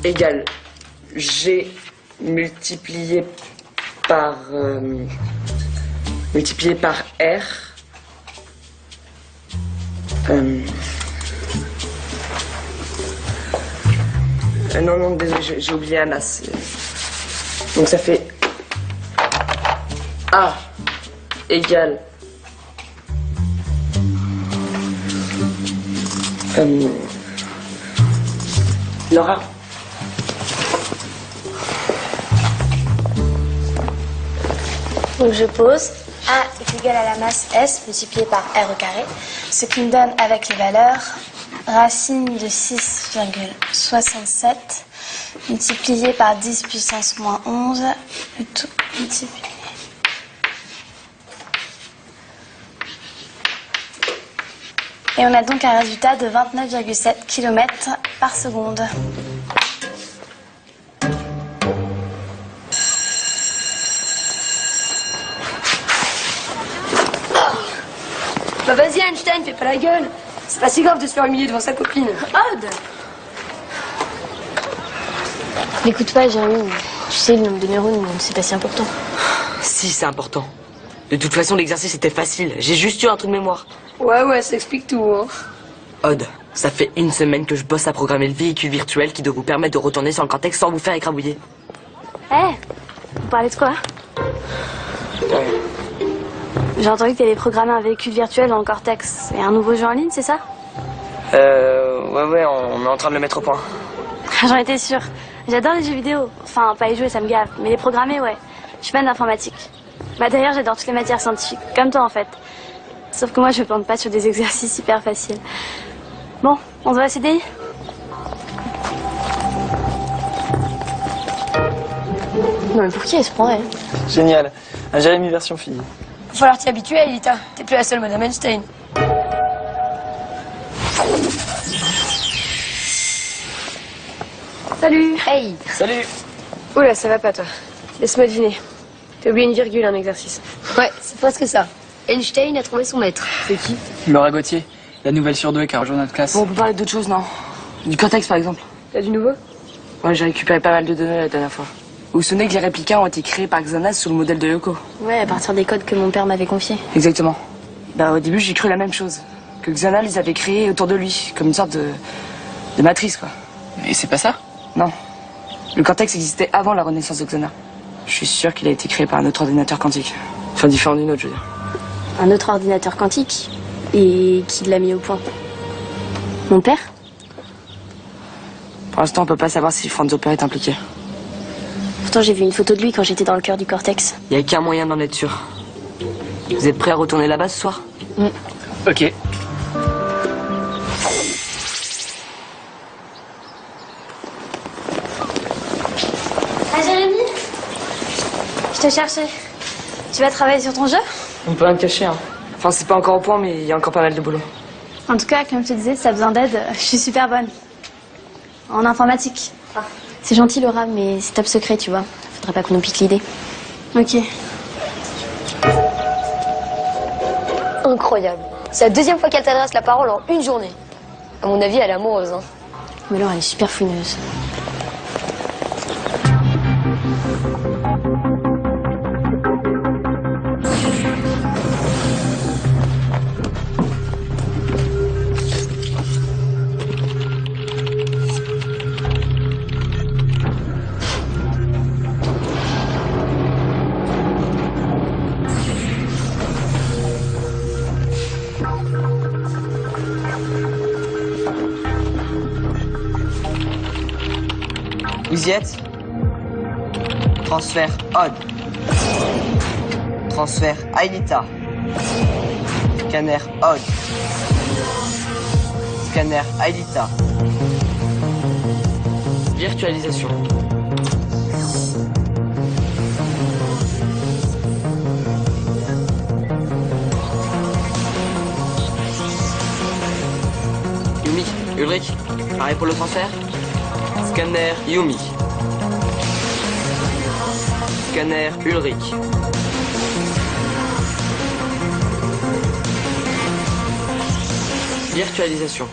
égale G multiplié par R. Non, désolé, j'ai oublié la masse. Donc ça fait A égale Laura. Donc je pose. A est égal à la masse S multipliée par R au carré, ce qui me donne avec les valeurs racine de 6,67 multiplié par 10 puissance moins 11 tout multiplié. Et on a donc un résultat de 29,7 km par seconde. Bah vas-y Einstein, fais pas la gueule. C'est pas si grave de se faire humilier devant sa copine. Odd. N'écoute pas, Jérémy. Tu sais, le nombre de neurones, c'est pas si important. Si, c'est important. De toute façon, l'exercice était facile. J'ai juste eu un trou de mémoire. Ouais, ça explique tout, hein. Odd, ça fait une semaine que je bosse à programmer le véhicule virtuel qui doit vous permettre de retourner sur le cortex sans vous faire écrabouiller. Vous parlez de quoi? J'ai entendu que tu avais programmé un véhicule virtuel dans le cortex. Et un nouveau jeu en ligne, c'est ça? Ouais, on est en train de le mettre au point. J'en étais sûre. J'adore les jeux vidéo. Enfin, pas les jouer, ça me gave. Mais les programmer, ouais. Je suis fan d'informatique. Bah d'ailleurs, j'adore toutes les matières scientifiques. Comme toi, en fait. Sauf que moi, je ne plante pas sur des exercices hyper faciles. Bon, on se voit à CDI? Non, mais pour qui elle se prendrait? Génial. Un Jérémy version fille. Va falloir t'y habituer, Elita. T'es plus la seule Madame Einstein. Salut. Hey. Salut. Oula, ça va pas, toi. Laisse-moi deviner. T'as oublié une virgule, un exercice. Ouais, c'est presque ça. Einstein a trouvé son maître. C'est qui? Laura Gauthier, la nouvelle surdouée qui a rejoint notre classe. Bon, on peut parler d'autre chose, non? Du cortex, par exemple. T'as du nouveau? Ouais, j'ai récupéré pas mal de données la dernière fois. Vous vous souvenez que les réplicas ont été créés par Xanas sous le modèle de Yoko? Ouais, à partir des codes que mon père m'avait confiés. Exactement. Bah, au début, j'ai cru la même chose. Que Xana les avait créés autour de lui, comme une sorte de matrice, quoi. Et c'est pas ça? Non. Le cortex existait avant la renaissance de Xana. Je suis sûr qu'il a été créé par un autre ordinateur quantique. Enfin, différent d'une autre, je veux dire. Un autre ordinateur quantique? Et qui l'a mis au point? Mon père? Pour l'instant, on peut pas savoir si Franz Hopper est impliqué. Pourtant, j'ai vu une photo de lui quand j'étais dans le cœur du cortex. Il y a qu'un moyen d'en être sûr. Vous êtes prêts à retourner là-bas ce soir? Ok. Ah, Jérémy? Je te cherchais. Tu vas travailler sur ton jeu? On peut rien te cacher, hein. Enfin, c'est pas encore au point, mais il y a encore pas mal de boulot. En tout cas, comme je te disais, si t'as besoin d'aide, je suis super bonne. En informatique. C'est gentil, Laura, mais c'est top secret, tu vois. Faudrait pas qu'on nous pique l'idée. Ok. Incroyable. C'est la deuxième fois qu'elle t'adresse la parole en une journée. À mon avis, elle est amoureuse, hein. Mais Laura, elle est super fouineuse. Vous y êtes? Transfert Odd. Transfert Aelita. Scanner Odd. Scanner Aelita. Virtualisation. Yumi, Ulrich, pareil pour le transfert? Scanner Yumi. Scanner Ulrich. Virtualisation.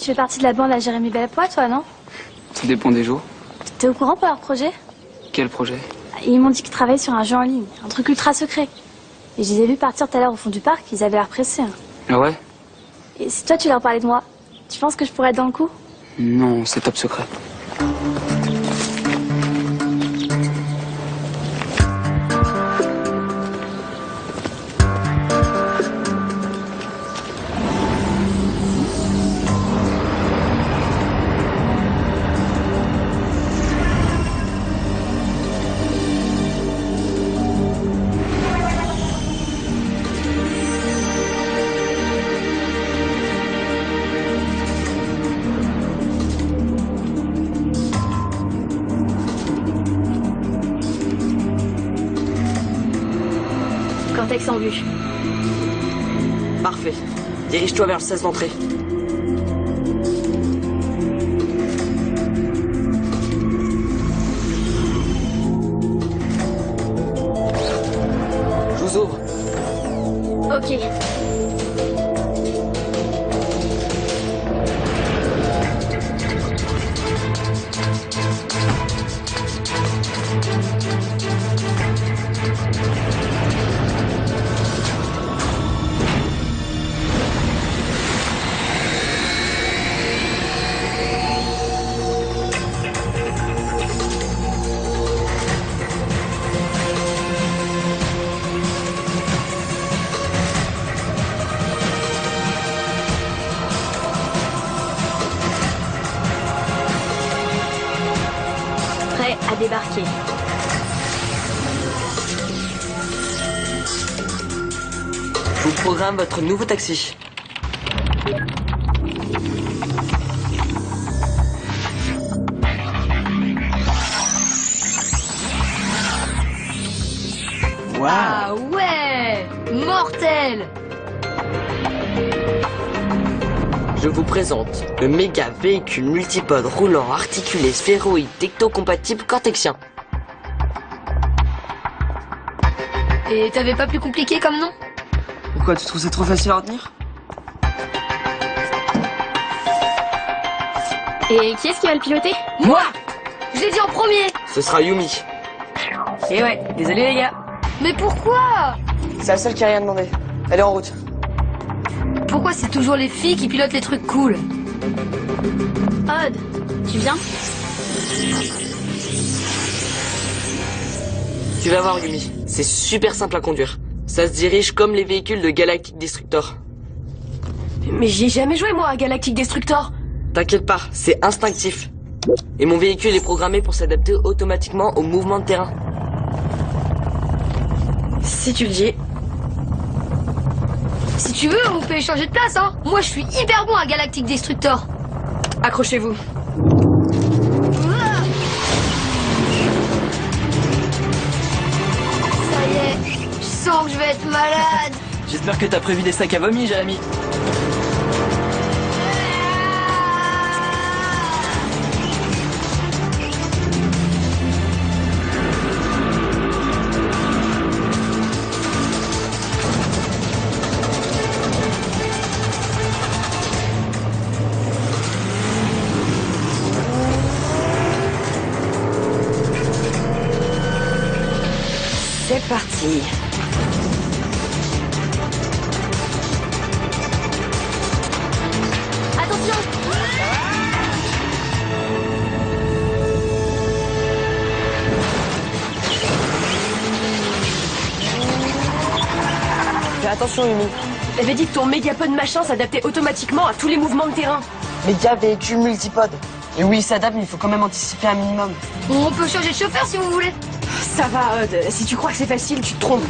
Tu fais partie de la bande à Jérémy Bellepoix, toi, non? Ça dépend des jours. T'es au courant pour leur projet? Quel projet? Ils m'ont dit qu'ils travaillaient sur un jeu en ligne, un truc ultra secret. Et je les ai vus partir tout à l'heure au fond du parc, ils avaient l'air pressés. Hein. Ah ouais? Et si toi tu leur parlais de moi, tu penses que je pourrais être dans le coup? Non, c'est top secret. Cortex en vue. Parfait. Dirige-toi vers le 16 d'entrée. Je vous ouvre. Ok. Prêt à débarquer. Je vous programme votre nouveau taxi. Ah ouais, mortel. Je vous présente le méga véhicule multipode roulant articulé sphéroïde techno-compatible cortexien. Et t'avais pas plus compliqué comme nom? Pourquoi tu trouves ça trop facile à retenir? Et qui est-ce qui va le piloter? Moi. Je l'ai dit en premier. Ce sera Yumi. Et ouais, désolé les gars. Mais pourquoi? C'est la seule qui a rien demandé. Elle est en route. Pourquoi c'est toujours les filles qui pilotent les trucs cool? Odd, tu viens? Tu vas voir Yumi, c'est super simple à conduire. Ça se dirige comme les véhicules de Galactic Destructor. Mais j'y ai jamais joué moi à Galactic Destructor. T'inquiète pas, c'est instinctif. Et mon véhicule est programmé pour s'adapter automatiquement au mouvement de terrain. Si tu le dis. Si tu veux, on peut échanger de place, hein. Moi, je suis hyper bon à Galactic Destructor. Accrochez-vous. Ça y est, je sens que je vais être malade. J'espère que t'as prévu des sacs à vomi, Jérémy. C'est parti. Attention! Fais attention Yumi. T'avais dit que ton mégapod machin s'adaptait automatiquement à tous les mouvements de terrain. Méga véhicule multipode. Et oui, il s'adapte, mais il faut quand même anticiper un minimum. On peut changer de chauffeur si vous voulez. Ça va, Odd. Si tu crois que c'est facile, tu te trompes.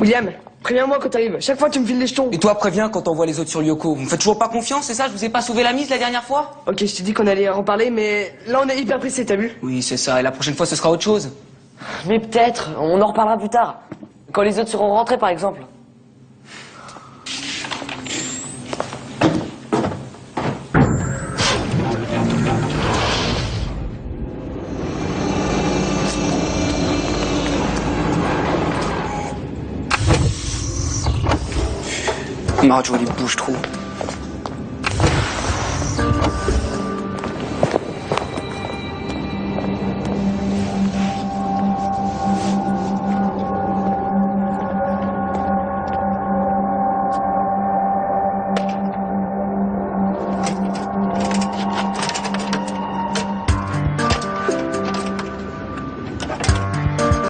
William, préviens-moi quand t'arrives. Chaque fois, tu me files les jetons. Et toi, préviens quand on voit les autres sur Lyoko. Vous me faites toujours pas confiance, c'est ça? Je vous ai pas sauvé la mise la dernière fois? Ok, je t'ai dit qu'on allait en parler, mais là, on est hyper pressé, t'as vu? Oui, c'est ça. Et la prochaine fois, ce sera autre chose. Mais peut-être, on en reparlera plus tard. Quand les autres seront rentrés, par exemple. Marjorie bouge trop.